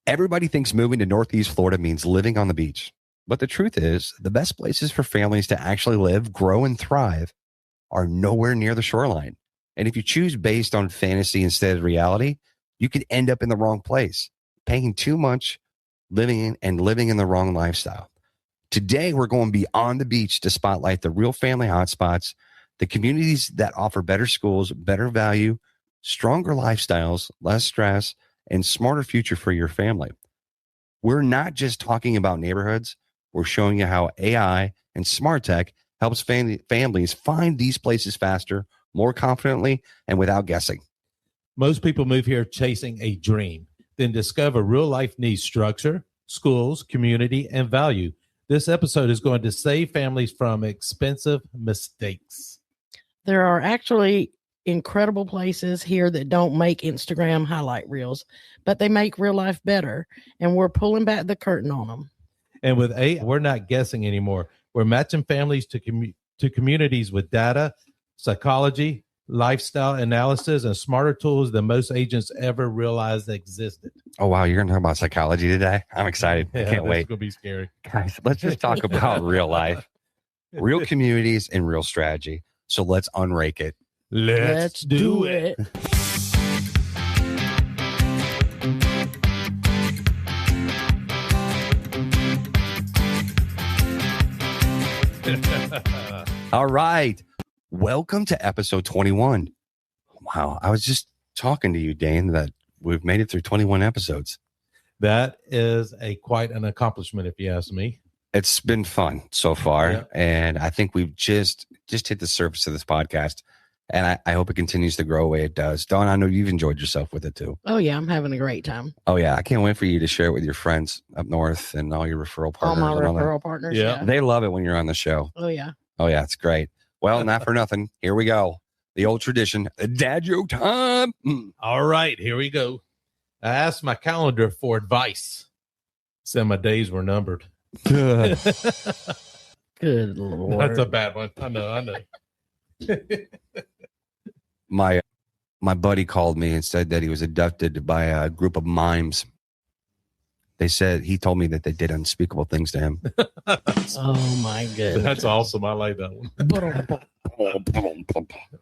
Everybody thinks moving to Northeast Florida means living on the beach. But the truth is, the best places for families to actually live, grow, and thrive are nowhere near the shoreline. And if you choose based on fantasy instead of reality, you could end up in the wrong place, paying too much, living in the wrong lifestyle. Today, we're going beyond the beach to spotlight the real family hotspots, the communities that offer better schools, better value, stronger lifestyles, less stress, and smarter future for your family. We're not just talking about neighborhoods. We're showing you how AI and smart tech helps families find these places faster, more confidently, and without guessing. Most people move here chasing a dream, then discover real life needs structure, schools, community, and value. This episode is going to save families from expensive mistakes. There are actually incredible places here that don't make Instagram highlight reels, but they make real life better, and we're pulling back the curtain on them. And with AI, we're not guessing anymore. We're matching families to communities with data, psychology, lifestyle analysis, and smarter tools than most agents ever realized existed. Oh, wow. You're going to talk about psychology today? I'm excited. I can't wait. It's going to be scary. Guys, let's just talk about real life, real communities, and real strategy. So let's unrake it. Let's do it. All right. Welcome to episode 21. Wow. I was just talking to you, Dane, that we've made it through 21 episodes. That is quite an accomplishment, if you ask me. It's been fun so far. Yeah. And I think we've just hit the surface of this podcast. And I hope it continues to grow the way it does. Dawn, I know you've enjoyed yourself with it too. Oh, yeah. I'm having a great time. Oh, yeah. I can't wait for you to share it with your friends up north and all your referral partners. All my referral partners. Yeah. They love it when you're on the show. Oh, yeah. Oh, yeah. It's great. Well, not for nothing. Here we go. The old tradition, dad joke time. All right. Here we go. I asked my calendar for advice. Said my days were numbered. Good Lord. That's a bad one. I know. My buddy called me and said that he was abducted by a group of mimes. He told me that they did unspeakable things to him. Oh my goodness. That's awesome. I like that one.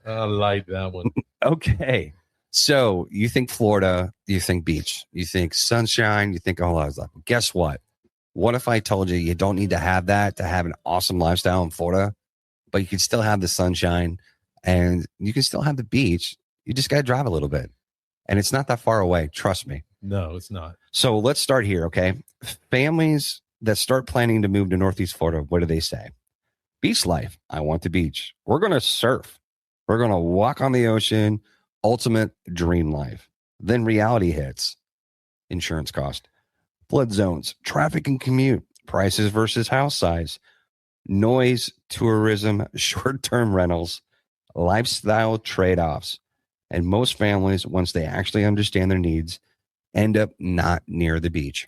I like that one. Okay. So you think Florida, you think beach, you think sunshine, you think all that stuff. Guess what? What if I told you don't need to have that to have an awesome lifestyle in Florida, but you can still have the sunshine and you can still have the beach. You just got to drive a little bit. And it's not that far away. Trust me. No, it's not. So let's start here, okay? Families that start planning to move to Northeast Florida, what do they say? Beach life. I want the beach. We're going to surf. We're going to walk on the ocean. Ultimate dream life. Then reality hits. Insurance cost. Flood zones. Traffic and commute. Prices versus house size. Noise, tourism, short-term rentals. Lifestyle trade-offs. And most families, once they actually understand their needs, end up not near the beach.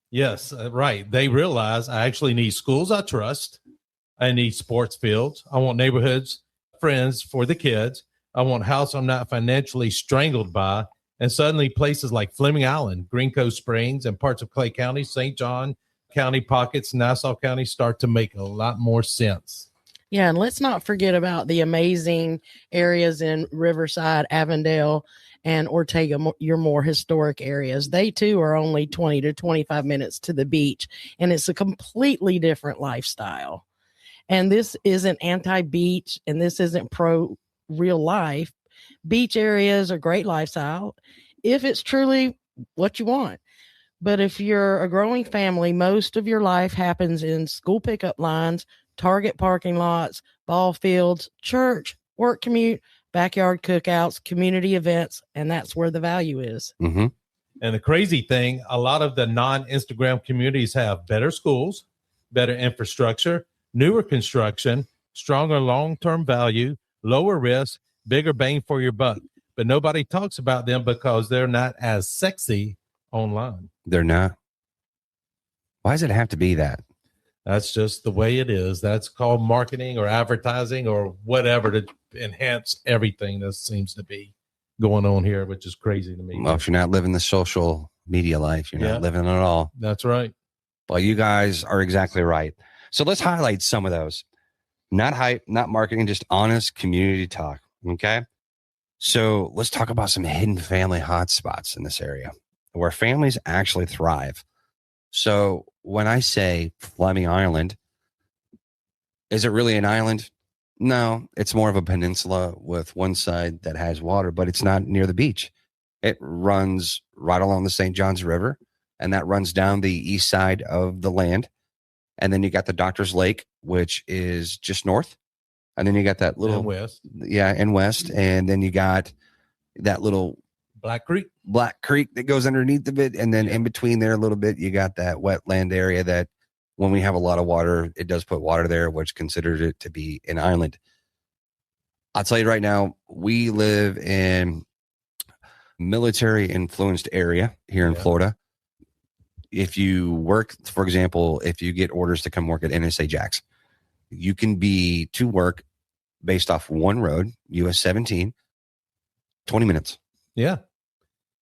Yes, right. They realize I actually need schools I trust. I need sports fields. I want neighborhoods, friends for the kids. I want a house I'm not financially strangled by. And suddenly places like Fleming Island, Green Cove Springs, and parts of Clay County, St. Johns County pockets, Nassau County start to make a lot more sense. Yeah, and let's not forget about the amazing areas in Riverside, Avondale, and Ortega, your more historic areas. They, too, are only 20 to 25 minutes to the beach, and it's a completely different lifestyle. And this isn't anti-beach, and this isn't pro-real life. Beach areas are great lifestyle if it's truly what you want. But if you're a growing family, most of your life happens in school pickup lines, Target parking lots, ball fields, church, work commute, backyard cookouts, community events, and that's where the value is. Mm-hmm. And the crazy thing, a lot of the non-Instagram communities have better schools, better infrastructure, newer construction, stronger long-term value, lower risk, bigger bang for your buck. But nobody talks about them because they're not as sexy online. They're not. Why does it have to be that? That's just the way it is. That's called marketing or advertising or whatever to enhance everything that seems to be going on here, which is crazy to me. Well, if you're not living the social media life. You're Yeah. not living it all. That's right. Well, you guys are exactly right. So let's highlight some of those. Not hype, not marketing, just honest community talk. Okay. So let's talk about some hidden family hotspots in this area where families actually thrive. So when I say Fleming Island, is it really an island? No, it's more of a peninsula with one side that has water, but it's not near the beach. It runs right along the St. Johns River, and that runs down the east side of the land. And then you got the Doctor's Lake, which is just north. And then you got that little And west. Yeah, in west. And then you got that little Black Creek. Black Creek that goes underneath of it. And then in between there a little bit, you got that wetland area that when we have a lot of water, it does put water there, which considers it to be an island. I'll tell you right now, we live in military influenced area here in Florida. If you work, for example, if you get orders to come work at NSA Jacks, you can be to work based off one road, US 17, 20 minutes. Yeah.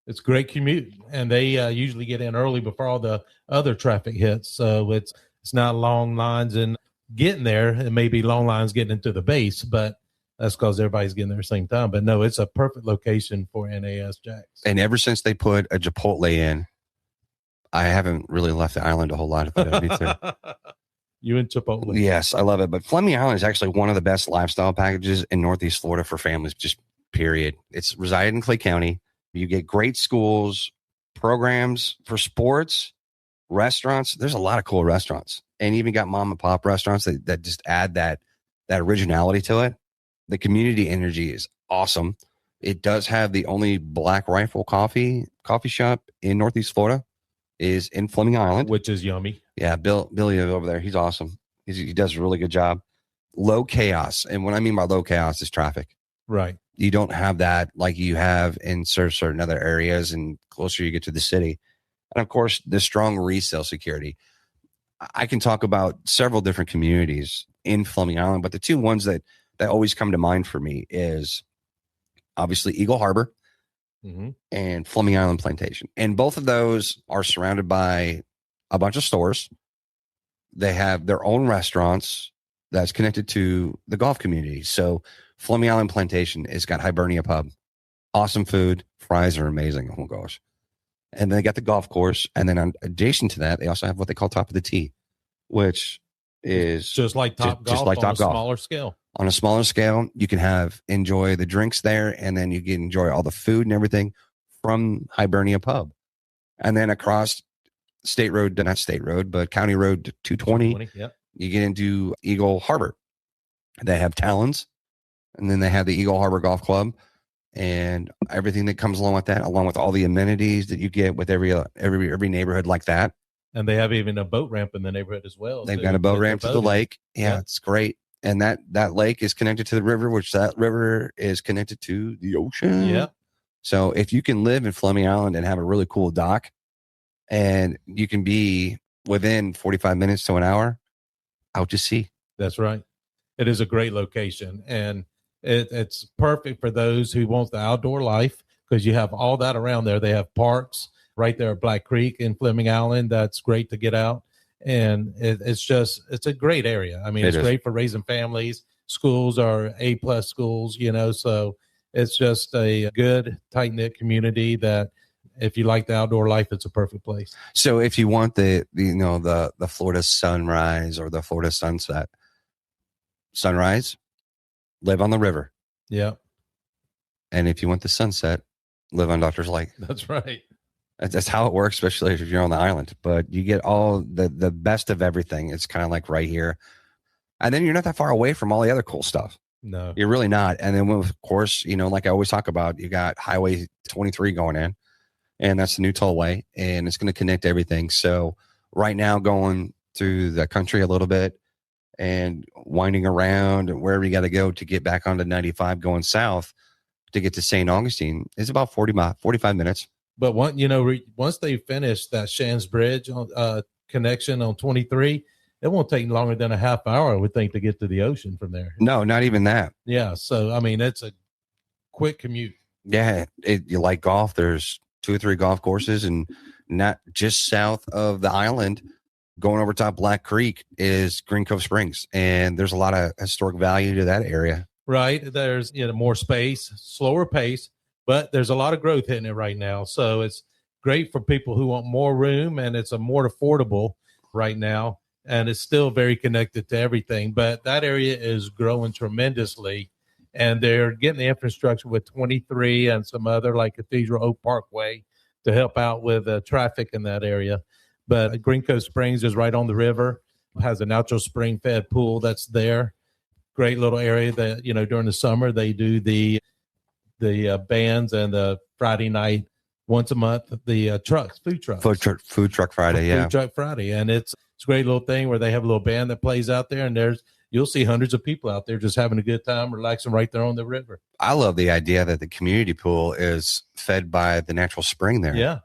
It's a great commute. And they usually get in early before all the other traffic hits. So it's not long lines and getting there. It may be long lines getting into the base, but that's because everybody's getting there at the same time. But no, it's a perfect location for NAS Jacks. And ever since they put a Chipotle in, I haven't really left the island a whole lot. If I don't need to. You and Chipotle. Yes, I love it. But Fleming Island is actually one of the best lifestyle packages in Northeast Florida for families, just period. It's resided in Clay County. You get great schools, programs for sports, restaurants. There's a lot of cool restaurants, and even got mom and pop restaurants that just add that originality to it. The community energy is awesome. It does have the only Black Rifle coffee shop in Northeast Florida is in Fleming Island, which is yummy. Yeah, Billy over there, he's awesome. He does a really good job. Low chaos, and what I mean by low chaos is traffic. Right. You don't have that like you have in certain other areas, and closer you get to the city. And of course, the strong resale security. I can talk about several different communities in Fleming Island, but the two ones that always come to mind for me is obviously Eagle Harbor and Fleming Island Plantation. And both of those are surrounded by a bunch of stores. They have their own restaurants that's connected to the golf community. So Fleming Island Plantation has got Hibernia Pub. Awesome food. Fries are amazing. Oh, gosh. And they got the golf course. And then adjacent to that, they also have what they call Top of the Tee, which is just like Top Golf on a smaller scale. On a smaller scale, you can enjoy the drinks there, and then you can enjoy all the food and everything from Hibernia Pub. And then across County Road 220, you get into Eagle Harbor. They have Talons, and then they have the Eagle Harbor Golf Club and everything that comes along with that, along with all the amenities that you get with every neighborhood like that. And they have even a boat ramp in the neighborhood as well. They've got a boat ramp to the lake. Yeah, it's great. And that lake is connected to the river, which that river is connected to the ocean. Yeah. So if you can live in Fleming Island and have a really cool dock, and you can be within 45 minutes to an hour out to sea. That's right. It is a great location, and it's perfect for those who want the outdoor life, because you have all that around there. They have parks right there at Black Creek in Fleming Island. That's great to get out. And it's a great area. I mean, it's great for raising families. Schools are A+ schools, so it's just a good, tight-knit community that if you like the outdoor life, it's a perfect place. So if you want the Florida sunrise or the Florida sunrise, live on the river. Yeah. And if you want the sunset, live on Doctor's Lake. That's right. That's how it works, especially if you're on the island. But you get all the best of everything. It's kind of like right here. And then you're not that far away from all the other cool stuff. No. You're really not. And then, of course, like I always talk about, you got Highway 23 going in. And that's the new tollway. And it's going to connect everything. So right now, going through the country a little bit and winding around and wherever you got to go to get back onto 95 going south to get to St. Augustine is about 45 minutes. But once they finish that Shands Bridge connection on 23, it won't take longer than a half hour, I would think, to get to the ocean from there. No, not even that. Yeah. So, I mean, it's a quick commute. Yeah. You like golf. There's 2 or 3 golf courses, and not just south of the island, going over top Black Creek is Green Cove Springs. And there's a lot of historic value to that area. Right. There's more space, slower pace, but there's a lot of growth hitting it right now. So it's great for people who want more room, and it's a more affordable right now. And it's still very connected to everything. But that area is growing tremendously. And they're getting the infrastructure with 23 and some other like Cathedral Oak Parkway to help out with traffic in that area. But Green Cove Springs is right on the river, has a natural spring fed pool that's there. Great little area that, during the summer, they do the bands and the Friday night, once a month, the food trucks. Food truck Friday, yeah. Food truck Friday. And it's a great little thing where they have a little band that plays out there, and you'll see hundreds of people out there just having a good time, relaxing right there on the river. I love the idea that the community pool is fed by the natural spring there. Yeah.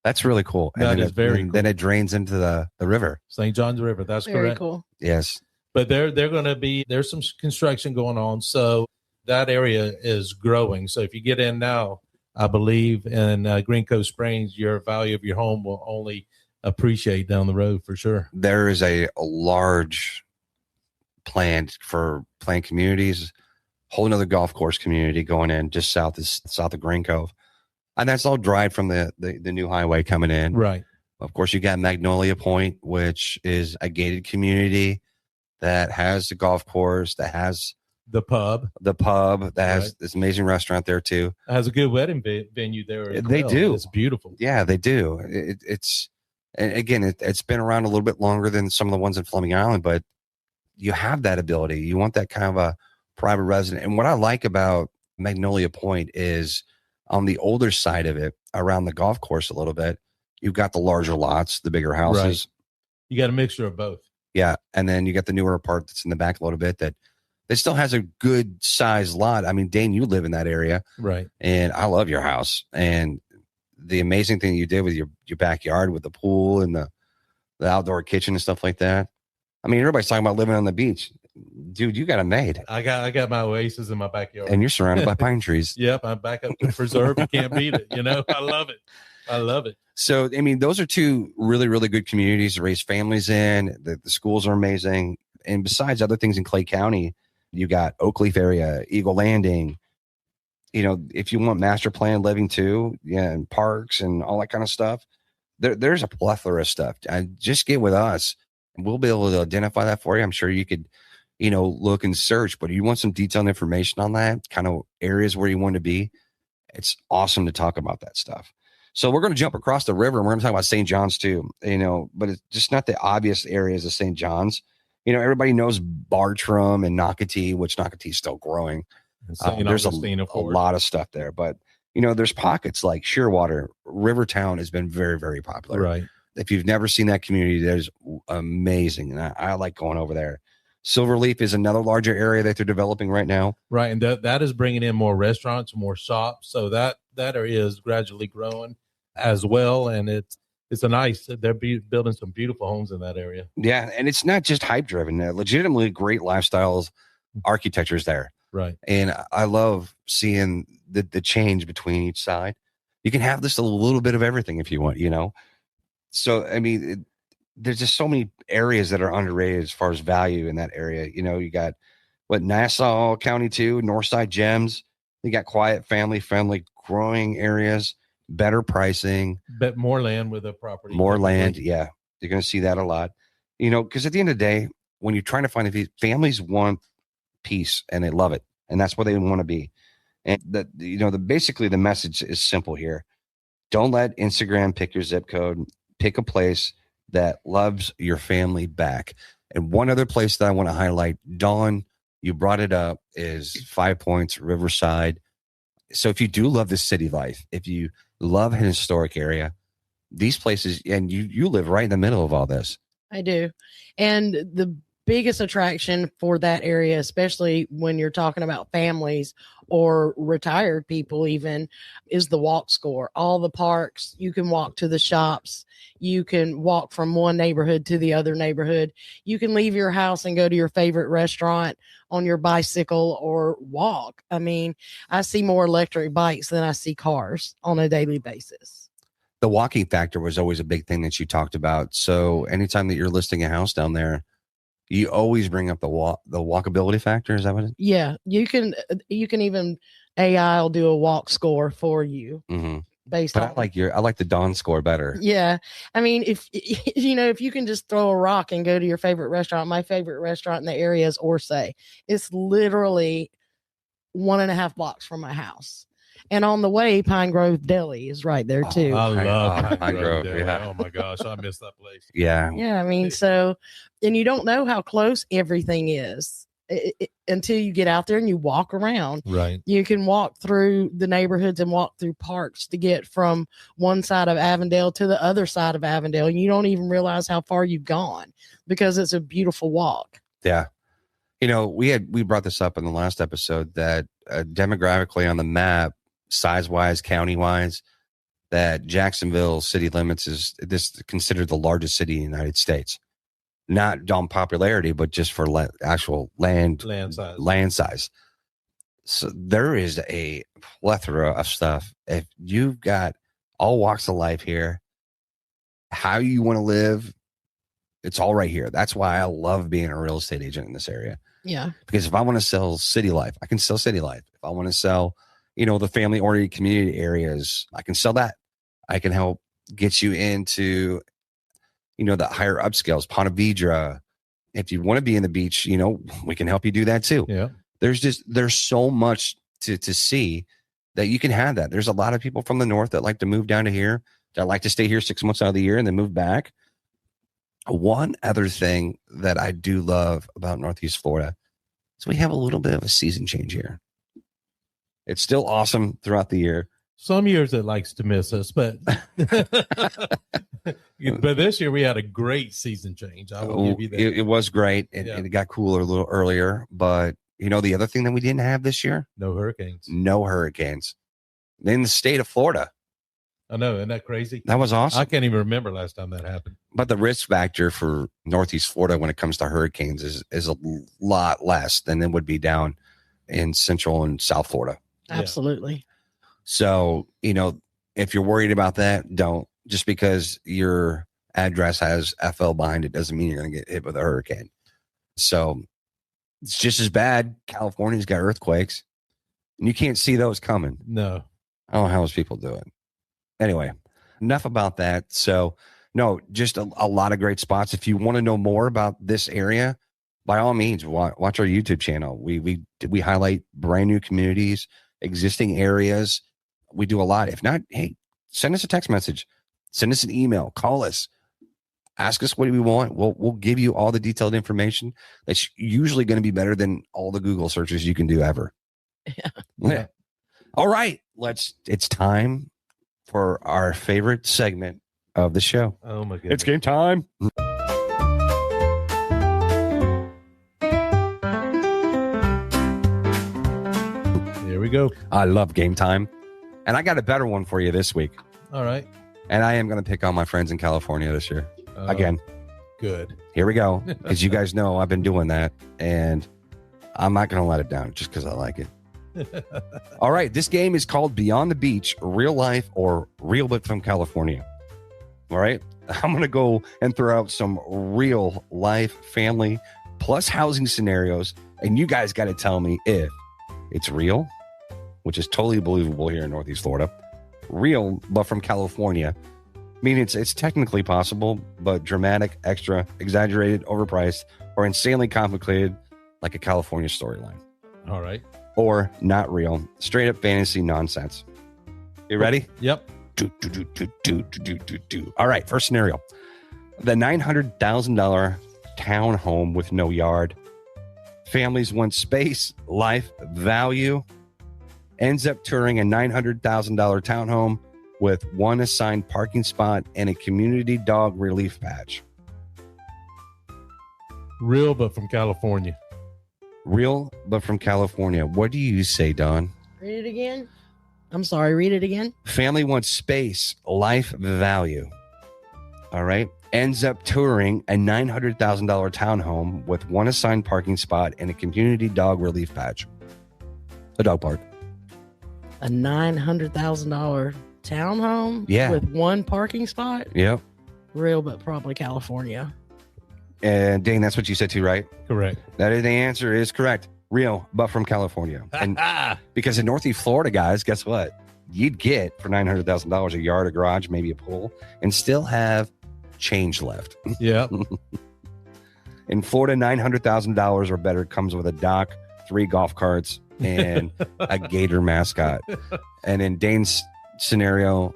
That's really cool. That is very cool. Then it drains into the river. St. Johns River. That's very correct. Cool. Yes. But there's some construction going on. So that area is growing. So if you get in now, I believe in Green Cove Springs, your value of your home will only appreciate down the road for sure. There is a large plan for planned communities, whole another golf course community going in just south of Green Cove. And that's all drive from the new highway coming in. Right. Of course, you got Magnolia Point, which is a gated community that has the golf course, that has the pub, that has this amazing restaurant there too. It has a good wedding venue there. They do. It's beautiful. Yeah, they do. It's and again, it's been around a little bit longer than some of the ones in Fleming Island, but you have that ability. You want that kind of a private resident. And what I like about Magnolia Point is on the older side of it, around the golf course a little bit, you've got the larger lots, the bigger houses. Right. You got a mixture of both. Yeah. And then you got the newer part that's in the back a little bit that it still has a good sized lot. I mean, Dane, you live in that area. Right. And I love your house. And the amazing thing you did with your backyard with the pool and the outdoor kitchen and stuff like that. I mean, everybody's talking about living on the beach. Dude, you got it made. I got my oasis in my backyard. And you're surrounded by pine trees. Yep. I'm back up to the preserve. You can't beat it. I love it. I love it. So, I mean, those are two really, really good communities to raise families in. The schools are amazing. And besides other things in Clay County, you got Oakleaf area, Eagle Landing. If you want master plan living too, yeah, and parks and all that kind of stuff, there's a plethora of stuff. Just get with us and we'll be able to identify that for you. I'm sure you could, look and search, but you want some detailed information on that kind of areas where you want to be. It's awesome to talk about that stuff. So we're going to jump across the river and we're going to talk about St. Johns too, but it's just not the obvious areas of St. Johns. Everybody knows Bartram and Nocatee, which Nocatee is still growing. There's a lot of stuff there, but there's pockets like Shearwater. Rivertown has been very, very popular. Right. If you've never seen that community, there's amazing. And I like going over there. Silverleaf is another larger area that they're developing right now. Right. And that is bringing in more restaurants, more shops. So that area is gradually growing as well. And they're building some beautiful homes in that area. Yeah. And it's not just hype driven. Legitimately great lifestyles, architecture is there. Right. And I love seeing the change between each side. You can have just a little bit of everything if you want, So, I mean, there's just so many areas that are underrated as far as value in that area. You got Nassau County too, Northside Gems. You got quiet, family friendly, growing areas, better pricing. But more land with a property. More land. Yeah. You're going to see that a lot, because at the end of the day, when you're trying to find families want peace and they love it. And that's where they want to be. And basically the message is simple here. Don't let Instagram pick your zip code. Pick a place that loves your family back. And one other place that I want to highlight, Dawn, you brought it up, is 5 Points, Riverside. So if you do love the city life, if you love an historic area, these places, and you live right in the middle of all this. I do. And the biggest attraction for that area, especially when you're talking about families or retired people even, is the walk score. All the parks, you can walk to the shops, you can walk from one neighborhood to the other neighborhood, you can leave your house and go to your favorite restaurant on your bicycle or walk. I mean, I see more electric bikes than I see cars on a daily basis. The walking factor was always a big thing that you talked about. So anytime that you're listing a house down there, you always bring up the walkability factor. Is that what it is? Yeah, you can even AI will do a walk score for you based But on. I like the Dawn score better. Yeah, I mean, if if you can just throw a rock and go to your favorite restaurant. My favorite restaurant in the area is Orsay. It's literally 1.5 blocks from my house. And on the way, Pine Grove Deli is right there too. I love Pine Grove. Yeah. Oh my gosh, I miss that place. Yeah. Yeah, I mean, so, and you don't know how close everything is until you get out there and you walk around. Right. You can walk through the neighborhoods and walk through parks to get from one side of Avondale to the other side of Avondale. And you don't even realize how far you've gone because it's a beautiful walk. Yeah. We brought this up in the last episode that demographically on the map, size-wise, county-wise, that Jacksonville city limits is considered the largest city in the United States. Not on popularity, but just for actual land size. So there is a plethora of stuff. If you've got all walks of life here, how you want to live, it's all right here. That's why I love being a real estate agent in this area. Yeah. Because if I want to sell city life, I can sell city life. If I want to sell, the family oriented community areas, I can sell that. I can help get you into, the higher upscales, Ponte Vedra. If you want to be in the beach, we can help you do that too. Yeah. There's so much to see that you can have that. There's a lot of people from the north that like to move down to here, that like to stay here 6 months out of the year and then move back. One other thing that I do love about Northeast Florida is we have a little bit of a season change here. It's still awesome throughout the year. Some years it likes to miss us, but but this year we had a great season change. I will give you that. It was great. It got cooler a little earlier, but the other thing that we didn't have this year? No hurricanes. In the state of Florida. I know, isn't that crazy? That was awesome. I can't even remember last time that happened. But the risk factor for Northeast Florida when it comes to hurricanes is a lot less than it would be down in Central and South Florida. Absolutely. So, if you're worried about that, don't. Just because your address has FL behind it doesn't mean you're going to get hit with a hurricane. So it's just as bad. California's got earthquakes and you can't see those coming. No. I don't know how those people do it. Anyway, enough about that. So no, just a lot of great spots. If you want to know more about this area, by all means, watch our YouTube channel. We highlight brand new communities, existing areas. We do a lot. If not, hey, send us a text message, send us an email, call us, ask us what we want. We'll give you all the detailed information. That's usually going to be better than all the Google searches you can do ever. Yeah. All right, it's time for our favorite segment of the show. Oh my goodness. It's game time. Here we go. I love game time. And I got a better one for you this week. All right. And I am going to pick on my friends in California this year. Again. Good. Here we go. As you guys know, I've been doing that. And I'm not going to let it down just because I like it. All right. This game is called Beyond the Beach, Real Life or Real But from California. All right. I'm going to go and throw out some real life family plus housing scenarios. And you guys got to tell me if it's real, which is totally believable here in Northeast Florida. Real, but from California. I mean, it's technically possible, but dramatic, extra, exaggerated, overpriced, or insanely complicated, like a California storyline. All right. Or not real, straight up fantasy nonsense. You ready? Yep. All right, first scenario. The $900,000 townhome with no yard. Families want space, life, value. Ends up touring a $900,000 townhome with one assigned parking spot and a community dog relief patch. Real, but from California. Real, but from California. What do you say, Don? Read it again. I'm sorry. Read it again. Family wants space, life value. All right. Ends up touring a $900,000 townhome with one assigned parking spot and a community dog relief patch. A dog park. A $900,000 townhome. Yeah. With one parking spot. Yep. Real, but probably California. And Dane, that's what you said too, right? Correct. That is, the answer is correct. Real, but from California. And because in Northeast Florida, guys, guess what? You'd get for $900,000 a yard, a garage, maybe a pool, and still have change left. Yeah. In Florida, $900,000 or better comes with a dock, 3 golf carts, and a gator mascot. And in Dane's scenario,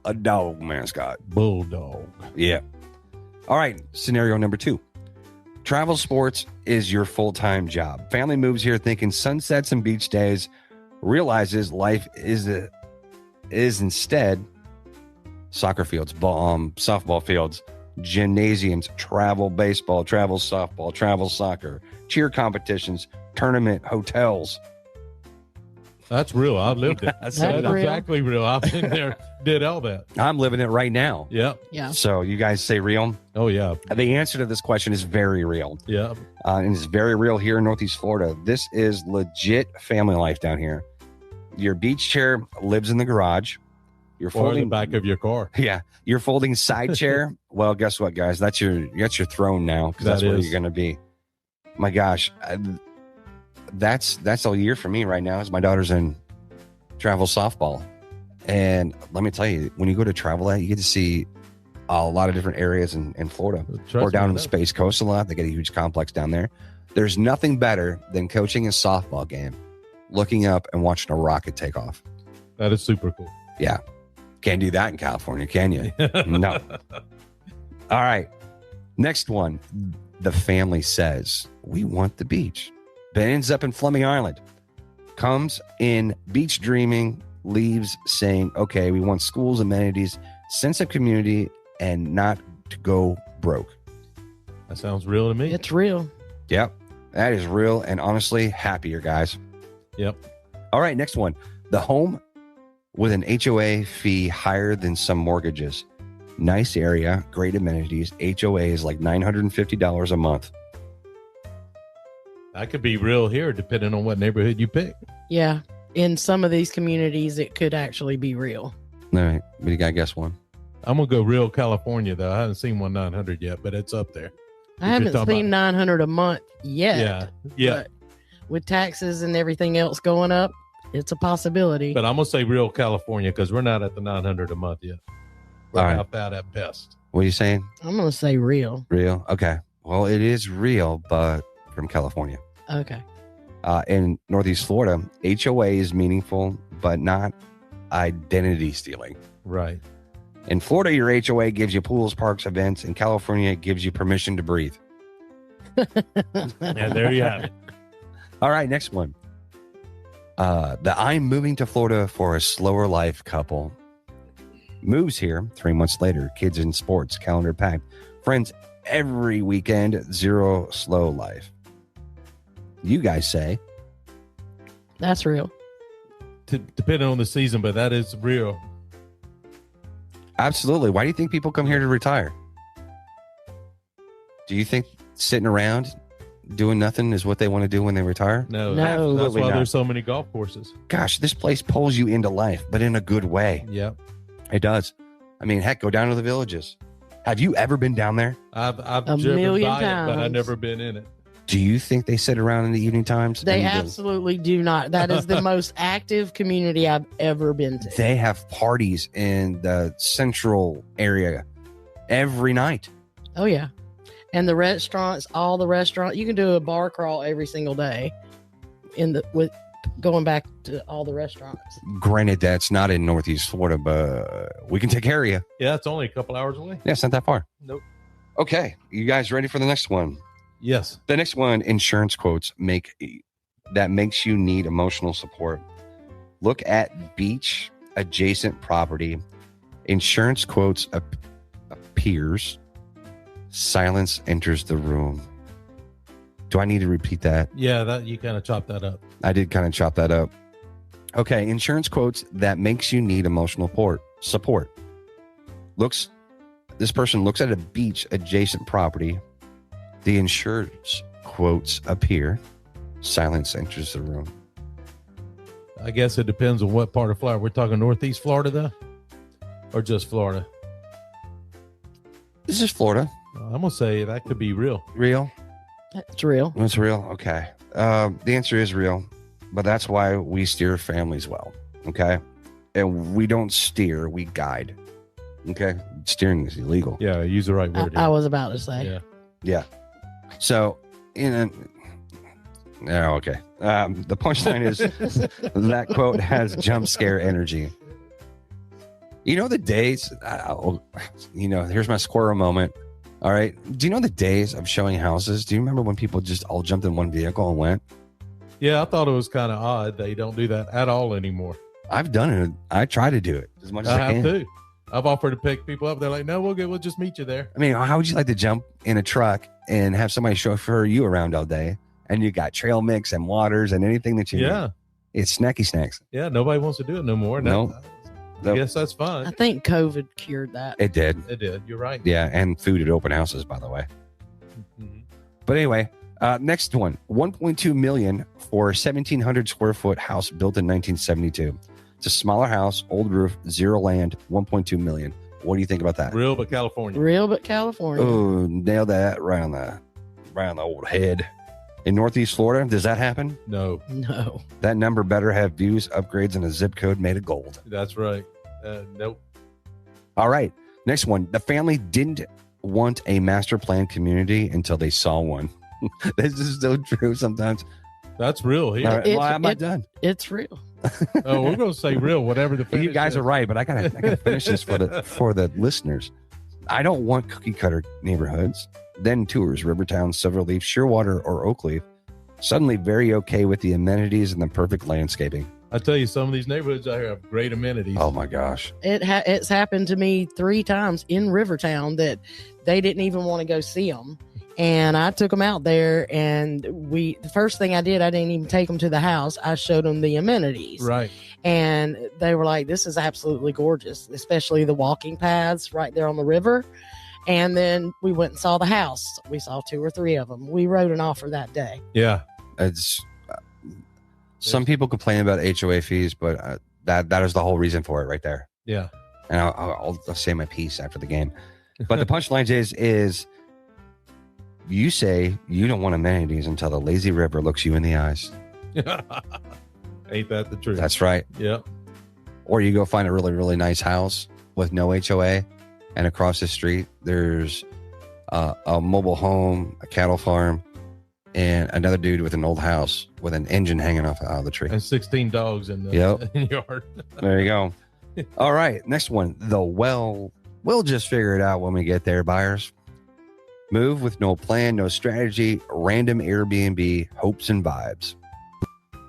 a dog mascot. Bulldog. Yeah. All right. Scenario number 2. Travel sports is your full-time job. Family moves here thinking sunsets and beach days, realizes life is instead soccer fields, softball fields, gymnasiums, travel baseball, travel softball, travel soccer, cheer competitions, tournament, hotels. That's real. I've lived it. That's That's real. exactly real. I've been there, did all that. I'm living it right now. Yep. Yeah. So you guys say real? Oh, yeah. The answer to this question is very real. Yeah. And it's very real here in Northeast Florida. This is legit family life down here. Your beach chair lives in the garage. You're Or in folding the back of your car. Yeah, you're folding side chair. Well, guess what, guys? That's your throne now, because that's That where is. you're going to be. My gosh, that's all year for me right now. Is my daughter's in travel softball, and let me tell you, when you go to travel, you get to see a lot of different areas in Florida. Trust Or down me, in the I know. Space Coast a lot. They get a huge complex down there. There's nothing better than coaching a softball game, looking up and watching a rocket take off. That is super cool. Yeah. Can't do that in California, can you? No. All right. Next one. The family says, we want the beach, but ends up in Fleming Island. Comes in beach dreaming, leaves saying, okay, we want schools, amenities, sense of community, and not to go broke. That sounds real to me. It's real. Yep. That is real and honestly happier, guys. Yep. All right. Next one. The home with an HOA fee higher than some mortgages. Nice area, great amenities. HOA is like $950 a month. That could be real here, depending on what neighborhood you pick. Yeah. In some of these communities, it could actually be real. All right. But you got to guess one. I'm going to go real California, though. I haven't seen one 900 yet, but it's up there. I you're haven't talking seen 900 a month yet. Yeah. Yeah. But with taxes and everything else going up, it's a possibility. But I'm going to say real California because we're not at the 900 a month yet. We're All right. about that at best. What are you saying? I'm going to say real. Real? Okay. Well, it is real, but from California. Okay. In Northeast Florida, HOA is meaningful, but not identity stealing. Right. In Florida, your HOA gives you pools, parks, events. In California, it gives you permission to breathe. And there you have it. All right, next one. The I'm moving to Florida for a slower life couple moves here 3 months later. Kids in sports, calendar packed. Friends every weekend, zero slow life. You guys say. That's real. Depending on the season, but that is real. Absolutely. Why do you think people come here to retire? Do you think sitting around doing nothing is what they want to do when they retire? No. No. That's Absolutely why not. there's so many golf courses. Gosh, this place pulls you into life, but in a good way. Yep. It does. I mean, heck, go down to the villages. Have you ever been down there? I've A driven million by it, but I've times. never been in it. Do you think they sit around in the evening times? They and absolutely do not. That is the most active community I've ever been to. they have parties in the central area every night. Oh, yeah. And the restaurants, all the restaurants, you can do a bar crawl every single day with going back to all the restaurants. Granted, that's not in Northeast Florida, but we can take care of you. Yeah, it's only a couple hours away. Yeah, it's not that far. Nope. Okay, you guys ready for the next one? Yes. The next one, insurance quotes that makes you need emotional support. Look at beach adjacent property. Insurance quotes appears Silence enters the room. Do I need to repeat that? Yeah, that you kind of chopped that up. I did kind of chop that up. Okay, insurance quotes that makes you need emotional support. This person looks at a beach adjacent property. The insurance quotes appear. Silence enters the room. I guess it depends on what part of Florida. We're talking Northeast Florida, though, or just Florida. This is Florida. I'm gonna say that could be real. Real? It's real. It's real. Okay. The answer is real, but that's why we steer families well. Okay. And we don't steer, we guide. Okay. Steering is illegal. Yeah, use the right word. I was about to say. Yeah. Yeah. So, okay. The punchline is that quote has jump scare energy. You know the days, here's my squirrel moment. All right. Do you know the days of showing houses? Do you remember when people just all jumped in one vehicle and went? Yeah, I thought it was kind of odd. They don't do that at all anymore. I've done it. I try to do it as much as I I can. have too. I've offered to pick people up. They're like, no, we'll just meet you there. I mean, how would you like to jump in a truck and have somebody chauffeur you around all day? And you got trail mix and waters and anything that you need. It's snacky snacks. Yeah, nobody wants to do it no more. No. I guess that's fine. I think COVID cured that. It did. It did. You're right. Yeah, and food at open houses, by the way. Mm-hmm. But anyway, next one, 1.2 million for a 1,700 square foot house built in 1972. It's a smaller house, old roof, zero land, 1.2 million. What do you think about that? Real, but California. Real, but California. Oh, nailed that right on the old head. In Northeast Florida, does that happen? No. That number better have views, upgrades, and a zip code made of gold. That's right. Nope. All right. Next one. The family didn't want a master plan community until they saw one. This is so true sometimes. That's real here. All right, well, I'm not done. It's real. Oh, we're going to say real, whatever the finish You guys is. are right, but I gotta finish this for the listeners. I don't want cookie cutter neighborhoods. Then tours, Rivertown, Silverleaf, Shearwater, or Oakleaf. Suddenly very okay with the amenities and the perfect landscaping. I tell you, some of these neighborhoods out here have great amenities. Oh my gosh. It's happened to me 3 times in Rivertown that they didn't even want to go see them. And I took them out there, and the first thing I did, I didn't even take them to the house. I showed them the amenities. Right. And they were like, this is absolutely gorgeous, especially the walking paths right there on the river. And then we went and saw the house. We saw 2 or 3 of them. We wrote an offer that day. Yeah. It's some people complain about HOA fees, but that is the whole reason for it right there. Yeah. And I'll say my piece after the game. But the punchline is you say you don't want amenities until the lazy river looks you in the eyes. Ain't that the truth? That's right. Yeah. Or you go find a really, really nice house with no HOA, and across the street there's a mobile home, a cattle farm, and another dude with an old house with an engine hanging off out of the tree. And 16 dogs in the yard. There you go. All right. Next one. We'll just figure it out when we get there, buyers. Move with no plan, no strategy, random Airbnb, hopes and vibes.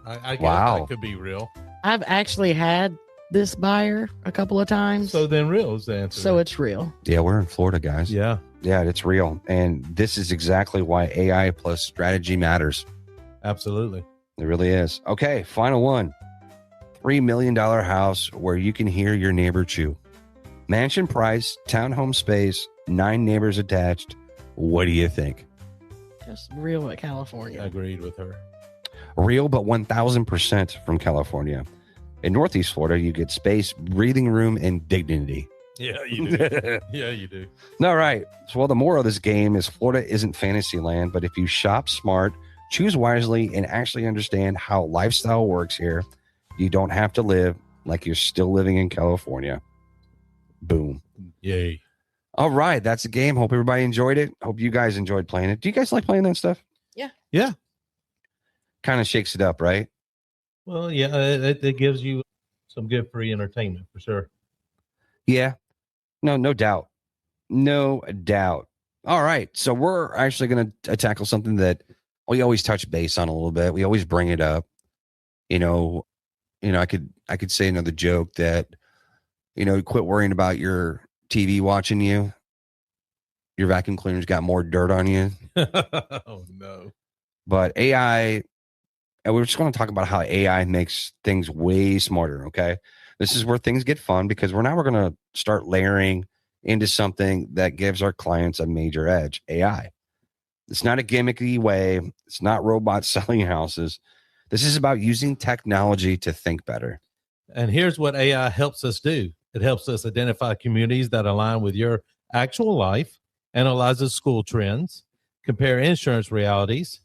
I guess Wow. that could be real. I've actually had this buyer a couple of times. So then real is the answer. So it's real. Yeah, we're in Florida, guys. Yeah. Yeah, it's real. And this is exactly why AI plus strategy matters. Absolutely. It really is. Okay, final one. $3 million house where you can hear your neighbor chew. Mansion price, townhome space, 9 neighbors attached. What do you think? Just real at California. Agreed with her. Real, but 1000% from California. In Northeast Florida, you get space, breathing room, and dignity. Yeah, you do. Yeah, you do. All right. So, well, the moral of this game is Florida isn't fantasy land, but if you shop smart, choose wisely, and actually understand how lifestyle works here, you don't have to live like you're still living in California. Boom. Yay. All right. That's the game. Hope everybody enjoyed it. Hope you guys enjoyed playing it. Do you guys like playing that stuff? Yeah. Yeah. Kind of shakes it up, right? Well, yeah, it gives you some good free entertainment for sure. Yeah. No doubt. No doubt. All right. So we're actually going to tackle something that we always touch base on a little bit. We always bring it up. I could say another joke that, quit worrying about your TV watching you. your vacuum cleaner's got more dirt on you. Oh no. But AI, and we're just going to talk about how AI makes things way smarter. Okay. This is where things get fun because we're going to start layering into something that gives our clients a major edge. AI. It's not a gimmicky way. It's not robots selling houses. This is about using technology to think better. And here's what AI helps us do. It helps us identify communities that align with your actual life, analyzes school trends, compare insurance realities,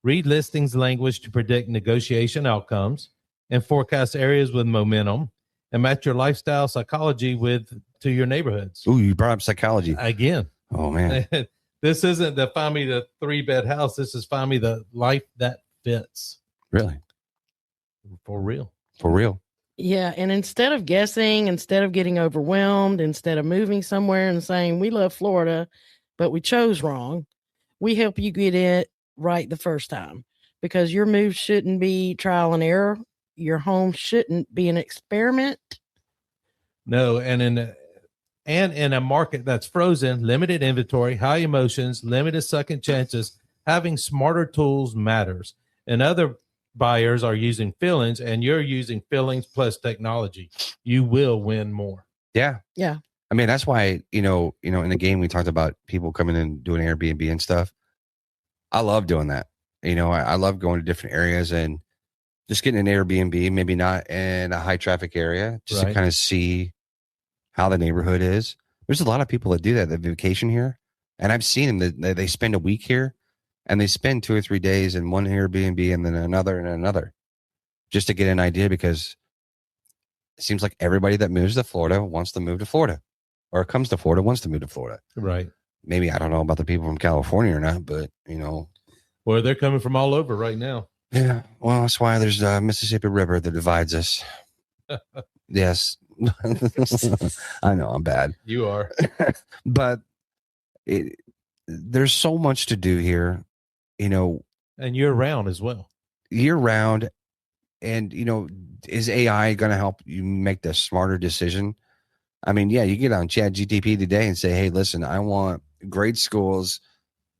read listings language to predict negotiation outcomes, and forecast areas with momentum, and match your lifestyle psychology to your neighborhoods. Ooh, you brought up psychology. Again. Oh, man. This isn't the find me the 3-bed house. This is find me the life that fits. Really? For real. For real. Yeah. And instead of guessing, instead of getting overwhelmed, instead of moving somewhere and saying, we love Florida, but we chose wrong, we help you get it right the first time, because your move shouldn't be trial and error. Your home shouldn't be an experiment. No. And in a market that's frozen, limited inventory, high emotions, limited second chances, having smarter tools matters. And other buyers are using feelings, and you're using feelings plus technology. You will win more. Yeah. Yeah. I mean, that's why, in the game, we talked about people coming in doing Airbnb and stuff. I love doing that. I love going to different areas and just getting an Airbnb, maybe not in a high traffic area, just to kind of see how the neighborhood is. There's a lot of people that do that vacation here. And I've seen them that they spend a week here and they spend 2 or 3 days in one Airbnb and then another just to get an idea, because it seems like everybody that moves to Florida wants to move to Florida, or comes to Florida wants to move to Florida. Right. Maybe, I don't know about the people from California or not, but Well, they're coming from all over right now. Yeah. Well, that's why there's a Mississippi River that divides us. Yes. I know I'm bad. You are. But there's so much to do here, and year round as well. Year round. And, is AI going to help you make the smarter decision? I mean, yeah, you get on ChatGPT today and say, hey, listen, I want grade schools.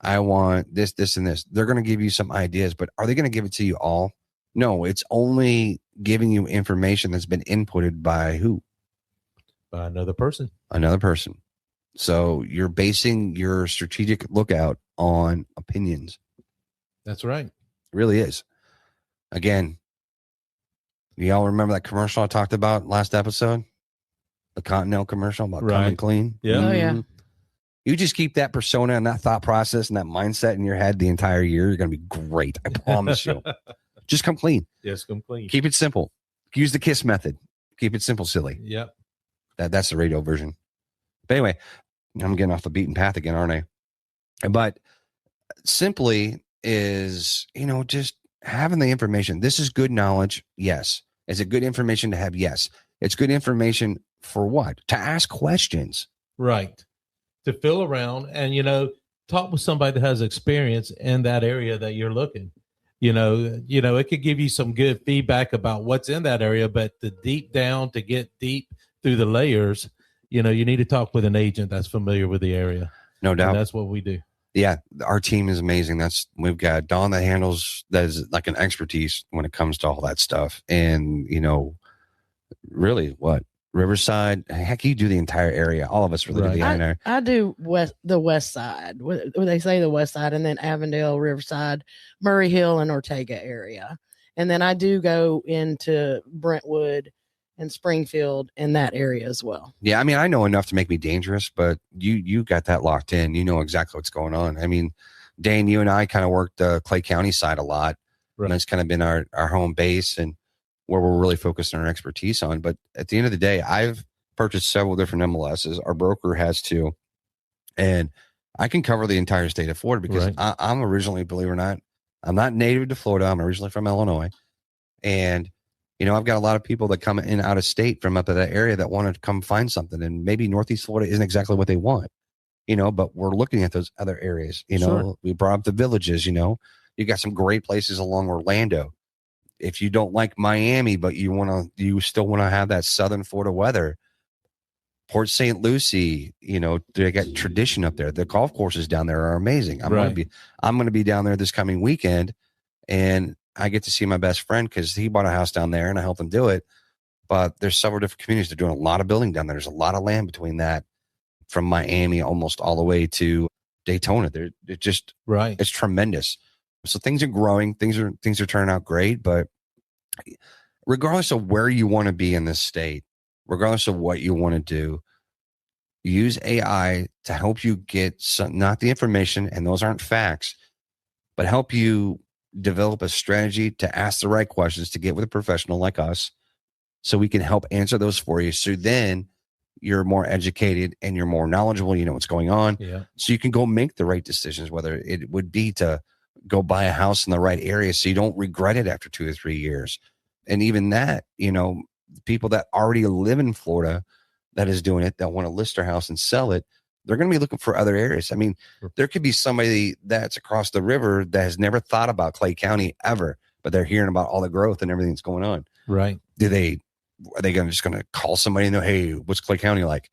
I want this, this, and this. They're going to give you some ideas, but are they going to give it to you all? No, it's only giving you information that's been inputted by who? By another person. Another person. So you're basing your strategic lookout on opinions. That's right. It really is. Again, y'all remember that commercial I talked about last episode? The Continental commercial about coming clean? Yeah. Oh, yeah. You just keep that persona and that thought process and that mindset in your head the entire year. You're going to be great. I promise you. Just come clean. Yes, come clean. Keep it simple. Use the KISS method. Keep it simple, silly. Yep. That's the radio version. But anyway, I'm getting off the beaten path again, aren't I? But simply is, just having the information. This is good knowledge. Yes. Is it good information to have? Yes. It's good information for what? To ask questions. Right. To feel around and, talk with somebody that has experience in that area that you're looking. It could give you some good feedback about what's in that area, but to get deep through the layers, you need to talk with an agent that's familiar with the area. No doubt. And that's what we do. Yeah. Our team is amazing. We've got Dawn that is like an expertise when it comes to all that stuff. And, really what? Riverside, heck, you do the entire area. All of us really do the entire. I do the west side. When they say the west side, and then Avondale, Riverside, Murray Hill, and Ortega area. And then I do go into Brentwood and Springfield in that area as well. Yeah, I mean, I know enough to make me dangerous, but you got that locked in. You know exactly what's going on. I mean, Dane, you and I kind of worked the Clay County side a lot. Right. And that's kind of been our home base and where we're really focused on our expertise on. But at the end of the day, I've purchased several different MLSs. Our broker has too. And I can cover the entire state of Florida because I'm originally, believe it or not, I'm not native to Florida. I'm originally from Illinois. And, I've got a lot of people that come in out of state from up in that area that want to come find something. And maybe Northeast Florida isn't exactly what they want, but we're looking at those other areas. Sure. We brought up the villages, you got some great places along Orlando. If you don't like Miami, but you still want to have that Southern Florida weather, Port St. Lucie, they got tradition up there. The golf courses down there are amazing. I'm going to be down there this coming weekend, and I get to see my best friend because he bought a house down there and I helped him do it. But there's several different communities. They're doing a lot of building down there. There's a lot of land between that, from Miami almost all the way to Daytona. It's just It's tremendous. So things are growing. Things are turning out great. But regardless of where you want to be in this state, regardless of what you want to do, use AI to help you get not the information, and those aren't facts, but help you develop a strategy to ask the right questions, to get with a professional like us, so we can help answer those for you. So then you're more educated and you're more knowledgeable. You know what's going on. Yeah. So you can go make the right decisions, whether it would be to go buy a house in the right area so you don't regret it after 2 or 3 years. And even that, people that already live in Florida that is doing it, that want to list their house and sell it, they're going to be looking for other areas. I mean, there could be somebody that's across the river that has never thought about Clay County ever, but they're hearing about all the growth and everything that's going on. Right. Are they just going to call somebody and know, hey, what's Clay County like?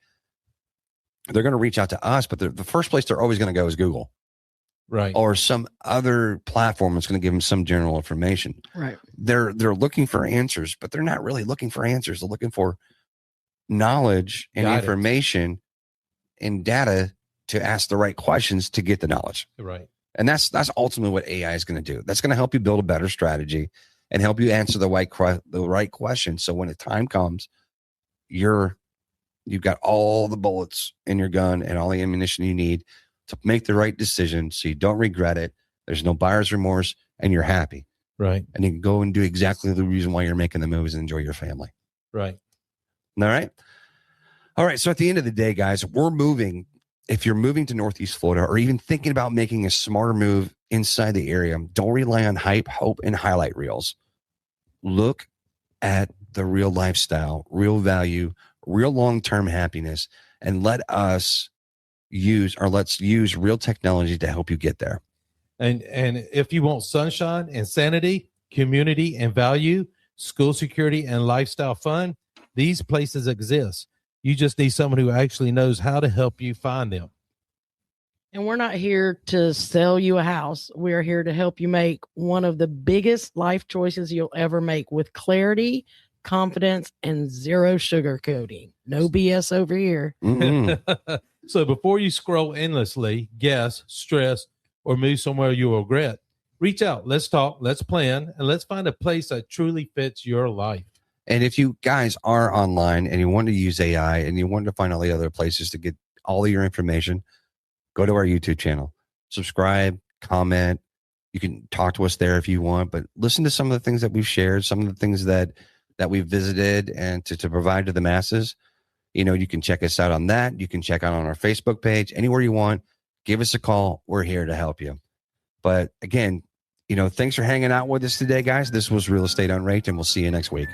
They're going to reach out to us, but the first place they're always going to go is Google. Right. Or some other platform that's going to give them some general information. Right. They're looking for answers, but they're not really looking for answers. They're looking for knowledge and information and data to ask the right questions to get the knowledge. Right. And that's ultimately what AI is going to do. That's going to help you build a better strategy and help you answer the right question. So when the time comes, you've got all the bullets in your gun and all the ammunition you need to make the right decision, so you don't regret it. There's no buyer's remorse, and you're happy. Right. And you can go and do exactly the reason why you're making the moves and enjoy your family. Right. All right. All right. So at the end of the day, guys, we're moving. If you're moving to Northeast Florida or even thinking about making a smarter move inside the area, don't rely on hype, hope, and highlight reels. Look at the real lifestyle, real value, real long-term happiness, and let's use real technology to help you get there. And if you want sunshine and sanity, community and value, school security and lifestyle fun, these places exist. You just need someone who actually knows how to help you find them. And we're not here to sell you a house. We're here to help you make one of the biggest life choices you'll ever make with clarity, confidence, and zero sugarcoating. No BS over here. Mm-hmm. So before you scroll endlessly, guess, stress, or move somewhere you'll regret, reach out. Let's talk, let's plan, and let's find a place that truly fits your life. And if you guys are online and you want to use AI and you want to find all the other places to get all of your information, go to our YouTube channel, subscribe, comment. You can talk to us there if you want, but listen to some of the things that we've shared, some of the things that we've visited, and to provide to the masses. You can check us out on that. You can check out on our Facebook page, anywhere you want. Give us a call. We're here to help you. But again, thanks for hanging out with us today, guys. This was Real Estate UnRaked, and we'll see you next week.